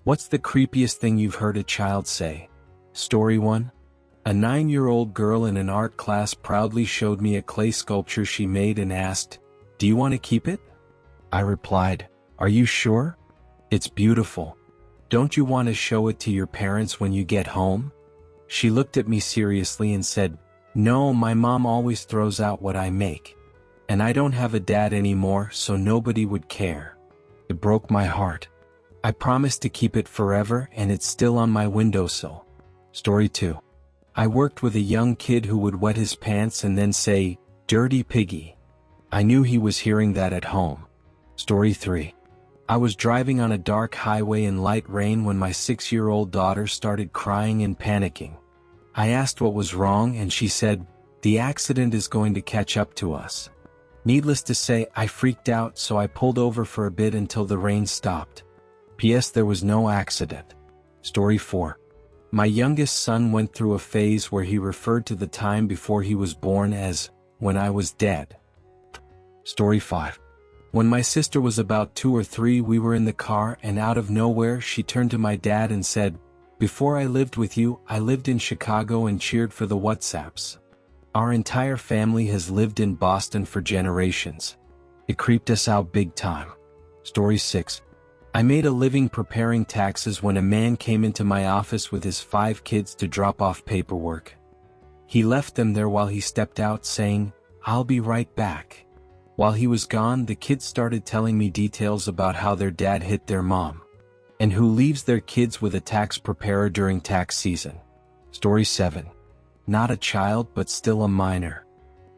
What's the creepiest thing you've heard a child say? Story 1. A 9-year-old girl in an art class proudly showed me a clay sculpture she made and asked, "Do you want to keep it?" I replied, "Are you sure? It's beautiful. Don't you want to show it to your parents when you get home?" She looked at me seriously and said, "No, my mom always throws out what I make. And I don't have a dad anymore, so nobody would care." It broke my heart. I promised to keep it forever, and it's still on my windowsill. Story 2. I worked with a young kid who would wet his pants and then say, "Dirty piggy." I knew he was hearing that at home. Story 3. I was driving on a dark highway in light rain when my 6-year-old daughter started crying and panicking. I asked what was wrong, and she said, "The accident is going to catch up to us." Needless to say, I freaked out, so I pulled over for a bit until the rain stopped. P.S. There was no accident. Story 4. My youngest son went through a phase where he referred to the time before he was born as, "when I was dead." Story 5. When my sister was about 2 or 3, we were in the car, and out of nowhere she turned to my dad and said, "Before I lived with you, I lived in Chicago and cheered for the Whatsapps. Our entire family has lived in Boston for generations." It creeped us out big time. Story 6. I made a living preparing taxes when a man came into my office with his 5 kids to drop off paperwork. He left them there while he stepped out, saying, "I'll be right back." While he was gone, the kids started telling me details about how their dad hit their mom, and who leaves their kids with a tax preparer during tax season. Story 7. Not a child, but still a minor.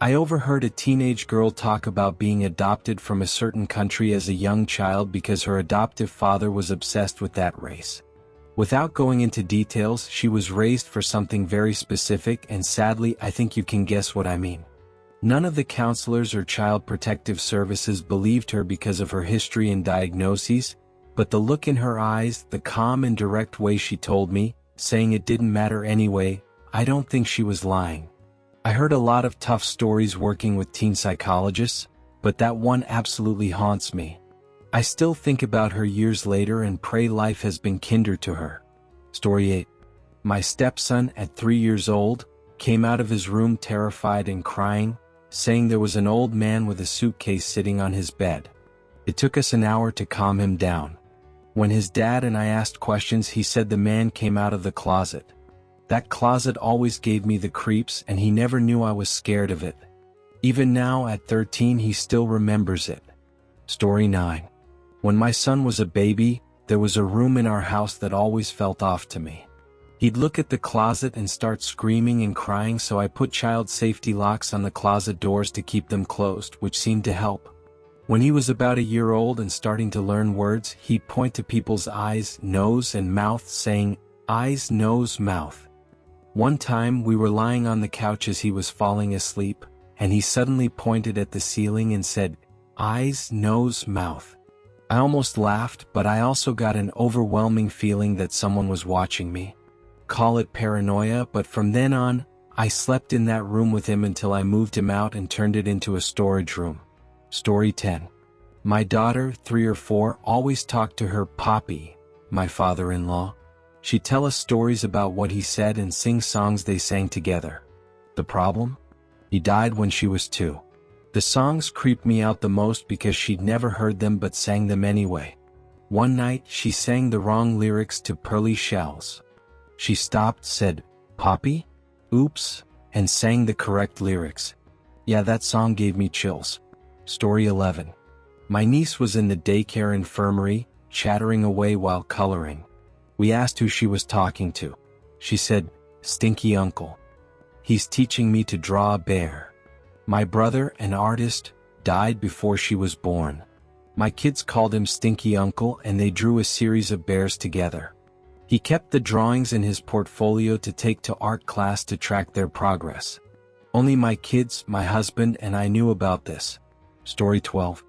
I overheard a teenage girl talk about being adopted from a certain country as a young child because her adoptive father was obsessed with that race. Without going into details, she was raised for something very specific, and sadly, I think you can guess what I mean. None of the counselors or child protective services believed her because of her history and diagnoses, but the look in her eyes, the calm and direct way she told me, saying it didn't matter anyway, I don't think she was lying. I heard a lot of tough stories working with teen psychologists, but that one absolutely haunts me. I still think about her years later and pray life has been kinder to her. Story 8. My stepson, at 3 years old, came out of his room terrified and crying, saying there was an old man with a suitcase sitting on his bed. It took us an hour to calm him down. When his dad and I asked questions, he said the man came out of the closet. That closet always gave me the creeps, and he never knew I was scared of it. Even now, at 13, he still remembers it. Story 9. When my son was a baby, there was a room in our house that always felt off to me. He'd look at the closet and start screaming and crying, so I put child safety locks on the closet doors to keep them closed, which seemed to help. When he was about a year old and starting to learn words, he'd point to people's eyes, nose, and mouth, saying, "Eyes, nose, mouth." One time we were lying on the couch as he was falling asleep, and he suddenly pointed at the ceiling and said, "Eyes, nose, mouth." I almost laughed, but I also got an overwhelming feeling that someone was watching me. Call it paranoia, but from then on, I slept in that room with him until I moved him out and turned it into a storage room. Story 10. My daughter, 3 or 4, always talked to her Poppy, my father-in-law. She'd tell us stories about what he said and sing songs they sang together. The problem? He died when she was 2. The songs creeped me out the most because she'd never heard them but sang them anyway. One night, she sang the wrong lyrics to Pearly Shells. She stopped, said, "Poppy? Oops," and sang the correct lyrics. Yeah, that song gave me chills. Story 11. My niece was in the daycare infirmary, chattering away while coloring. We asked who she was talking to. She said, "Stinky Uncle. He's teaching me to draw a bear. My brother, an artist, died before she was born. My kids called him Stinky Uncle, and they drew a series of bears together. He kept the drawings in his portfolio to take to art class to track their progress. Only my kids, my husband, and I knew about this." Story 12.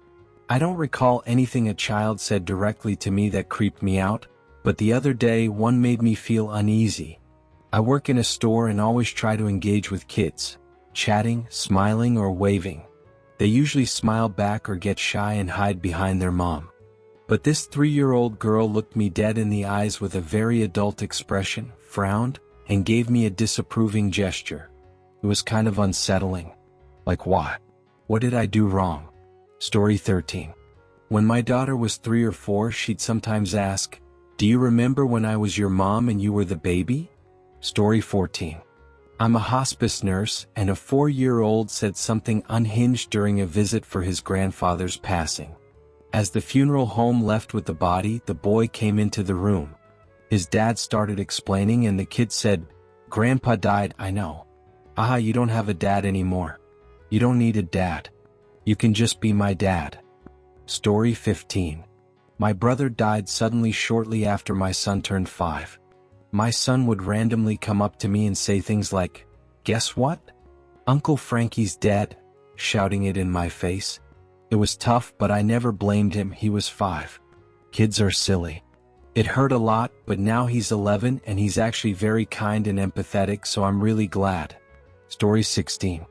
I don't recall anything a child said directly to me that creeped me out, but the other day one made me feel uneasy. I work in a store and always try to engage with kids, chatting, smiling, or waving. They usually smile back or get shy and hide behind their mom. But this 3-year-old girl looked me dead in the eyes with a very adult expression, frowned, and gave me a disapproving gesture. It was kind of unsettling. Like what? What did I do wrong? Story 13. When my daughter was 3 or 4, she'd sometimes ask, "Do you remember when I was your mom and you were the baby?" Story 14. I'm a hospice nurse, and a 4-year-old said something unhinged during a visit for his grandfather's passing. As the funeral home left with the body, the boy came into the room. His dad started explaining and the kid said, "Grandpa died, I know." "Ah, you don't have a dad anymore. You don't need a dad. You can just be my dad." Story 15. My brother died suddenly shortly after my son turned 5. My son would randomly come up to me and say things like, "Guess what? Uncle Frankie's dead," shouting it in my face. It was tough, but I never blamed him. He was 5. Kids are silly. It hurt a lot, but now he's 11 and he's actually very kind and empathetic, so I'm really glad. Story 16.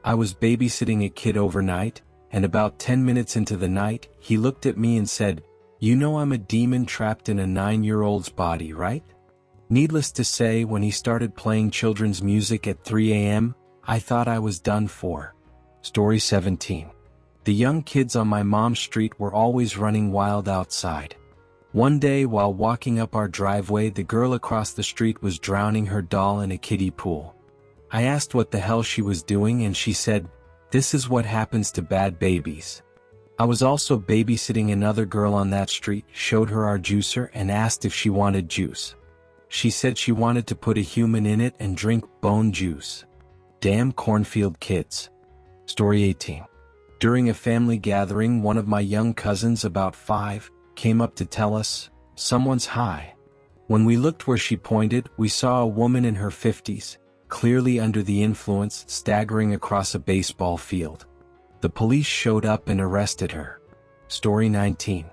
I was babysitting a kid overnight, and about 10 minutes into the night, he looked at me and said, "You know I'm a demon trapped in a 9-year-old's body, right?" Needless to say, when he started playing children's music at 3 a.m., I thought I was done for. Story 17. The young kids on my mom's street were always running wild outside. One day while walking up our driveway, the girl across the street was drowning her doll in a kiddie pool. I asked what the hell she was doing and she said, "This is what happens to bad babies." I was also babysitting another girl on that street, showed her our juicer and asked if she wanted juice. She said she wanted to put a human in it and drink bone juice. Damn cornfield kids. Story 18. During a family gathering, one of my young cousins, about 5, came up to tell us, "Someone's high." When we looked where she pointed, we saw a woman in her 50s, clearly under the influence, staggering across a baseball field. The police showed up and arrested her. Story 19.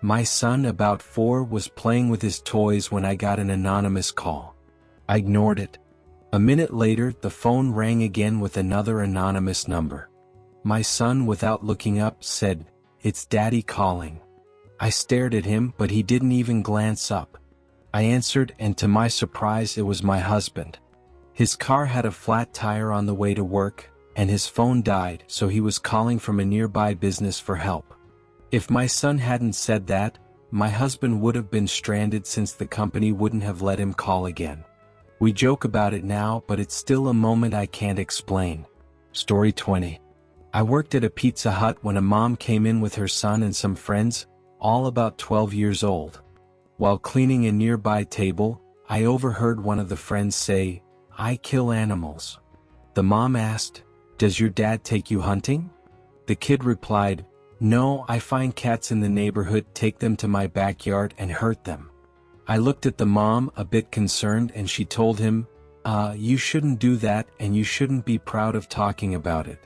My son, about 4, was playing with his toys when I got an anonymous call. I ignored it. A minute later, the phone rang again with another anonymous number. My son, without looking up, said, "It's Daddy calling." I stared at him, but he didn't even glance up. I answered, and to my surprise, it was my husband. His car had a flat tire on the way to work, and his phone died, so he was calling from a nearby business for help. If my son hadn't said that, my husband would have been stranded since the company wouldn't have let him call again. We joke about it now, but it's still a moment I can't explain. Story 20. I worked at a Pizza Hut when a mom came in with her son and some friends, all about 12 years old. While cleaning a nearby table, I overheard one of the friends say, "I kill animals." The mom asked, "Does your dad take you hunting?" The kid replied, "No, I find cats in the neighborhood, take them to my backyard and hurt them." I looked at the mom, a bit concerned, and she told him, You shouldn't do that and you shouldn't be proud of talking about it."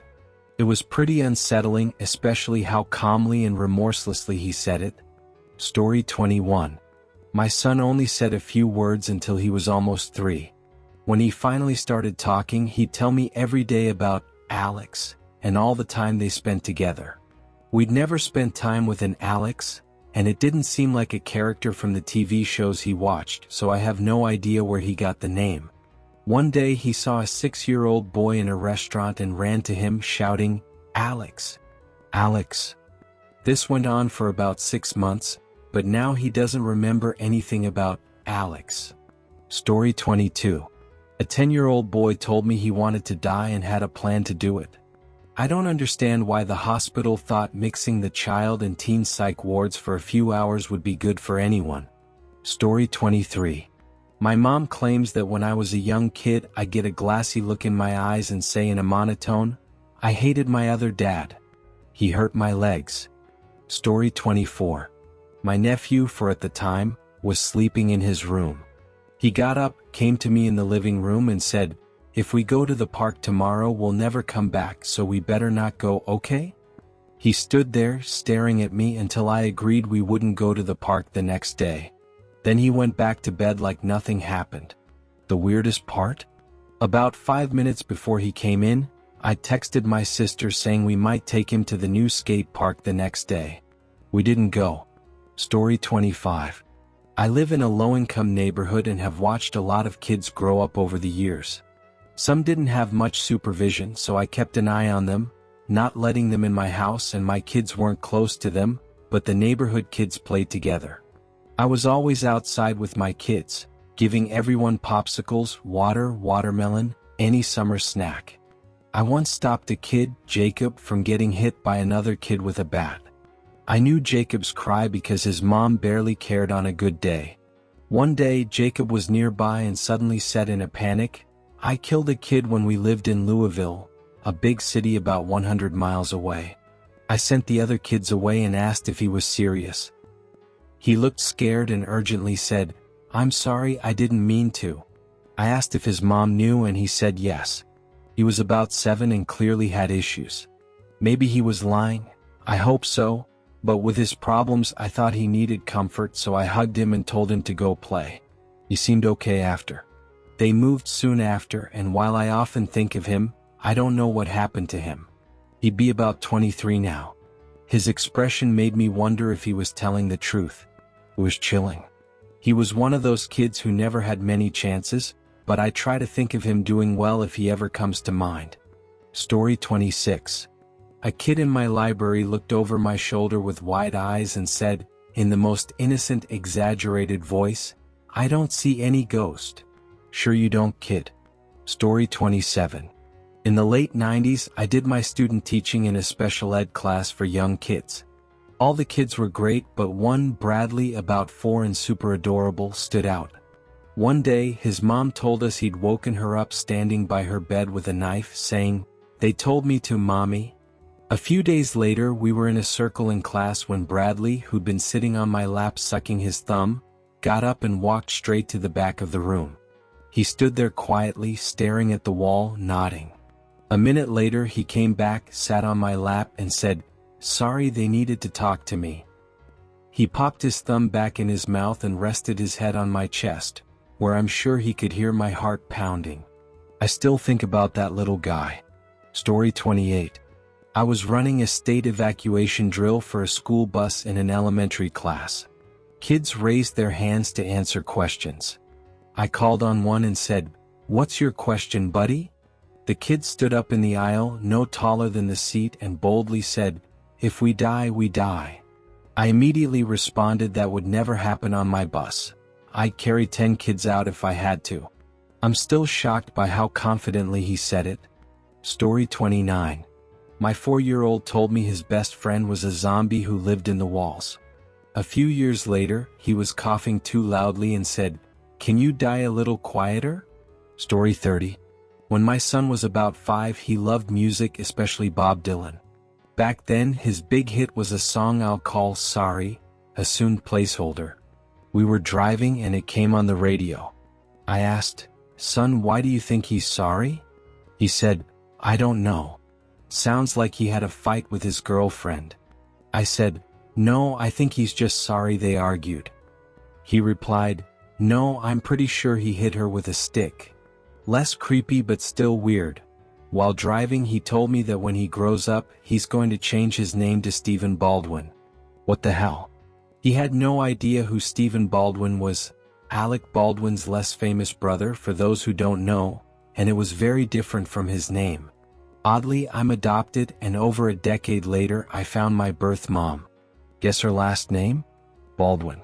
It was pretty unsettling, especially how calmly and remorselessly he said it. Story 21. My son only said a few words until he was almost 3. When he finally started talking, he'd tell me every day about Alex and all the time they spent together. We'd never spent time with an Alex, and it didn't seem like a character from the TV shows he watched, so I have no idea where he got the name. One day he saw a 6-year-old boy in a restaurant and ran to him shouting, "Alex! Alex!" This went on for about 6 months, but now he doesn't remember anything about Alex. Story 22. A 10-year-old boy told me he wanted to die and had a plan to do it. I don't understand why the hospital thought mixing the child and teen psych wards for a few hours would be good for anyone. Story 23. My mom claims that when I was a young kid, I'd get a glassy look in my eyes and say in a monotone, "I hated my other dad. He hurt my legs." Story 24. My nephew, for at the time, was sleeping in his room. He got up, came to me in the living room and said, "If we go to the park tomorrow, we'll never come back, so we better not go, okay?" He stood there, staring at me until I agreed we wouldn't go to the park the next day. Then he went back to bed like nothing happened. The weirdest part? About 5 minutes before he came in, I texted my sister saying we might take him to the new skate park the next day. We didn't go. Story 25. I live in a low-income neighborhood and have watched a lot of kids grow up over the years. Some didn't have much supervision, so I kept an eye on them, not letting them in my house, and my kids weren't close to them, but the neighborhood kids played together. I was always outside with my kids, giving everyone popsicles, water, watermelon, any summer snack. I once stopped a kid, Jacob, from getting hit by another kid with a bat. I knew Jacob's cry because his mom barely cared on a good day. One day, Jacob was nearby and suddenly said in a panic, "I killed a kid when we lived in Louisville, a big city about 100 miles away." I sent the other kids away and asked if he was serious. He looked scared and urgently said, "I'm sorry, I didn't mean to." I asked if his mom knew and he said yes. He was about 7 and clearly had issues. Maybe he was lying, I hope so, but with his problems I thought he needed comfort, so I hugged him and told him to go play. He seemed okay after. They moved soon after, and while I often think of him, I don't know what happened to him. He'd be about 23 now. His expression made me wonder if he was telling the truth. It was chilling. He was one of those kids who never had many chances, but I try to think of him doing well if he ever comes to mind. Story 26. A kid in my library looked over my shoulder with wide eyes and said, in the most innocent, exaggerated voice, "I don't see any ghost." "Sure you don't, kid?" Story 27. In the late 90s, I did my student teaching in a special ed class for young kids. All the kids were great, but one, Bradley, about 4 and super adorable, stood out. One day, his mom told us he'd woken her up standing by her bed with a knife, saying, "They told me to, Mommy." A few days later, we were in a circle in class when Bradley, who'd been sitting on my lap sucking his thumb, got up and walked straight to the back of the room. He stood there quietly, staring at the wall, nodding. A minute later, he came back, sat on my lap, and said, "Sorry, they needed to talk to me." He popped his thumb back in his mouth and rested his head on my chest, where I'm sure he could hear my heart pounding. I still think about that little guy. Story 28. I was running a state evacuation drill for a school bus in an elementary class. Kids raised their hands to answer questions. I called on one and said, "What's your question, buddy?" The kid stood up in the aisle, no taller than the seat, and boldly said, "If we die, we die." I immediately responded that would never happen on my bus. I'd carry 10 kids out if I had to. I'm still shocked by how confidently he said it. Story 29. My 4-year-old told me his best friend was a zombie who lived in the walls. A few years later, he was coughing too loudly and said, "Can you die a little quieter?" Story 30. When my son was about 5, he loved music, especially Bob Dylan. Back then, his big hit was a song I'll call Sorry, assumed placeholder. We were driving and it came on the radio. I asked, "Son, why do you think he's sorry?" He said, "I don't know. Sounds like he had a fight with his girlfriend." I said, "No, I think he's just sorry they argued." He replied, "No, I'm pretty sure he hit her with a stick." Less creepy but still weird. While driving, he told me that when he grows up, he's going to change his name to Stephen Baldwin. What the hell? He had no idea who Stephen Baldwin was, Alec Baldwin's less famous brother for those who don't know, and it was very different from his name. Oddly, I'm adopted, and over a decade later I found my birth mom. Guess her last name? Baldwin.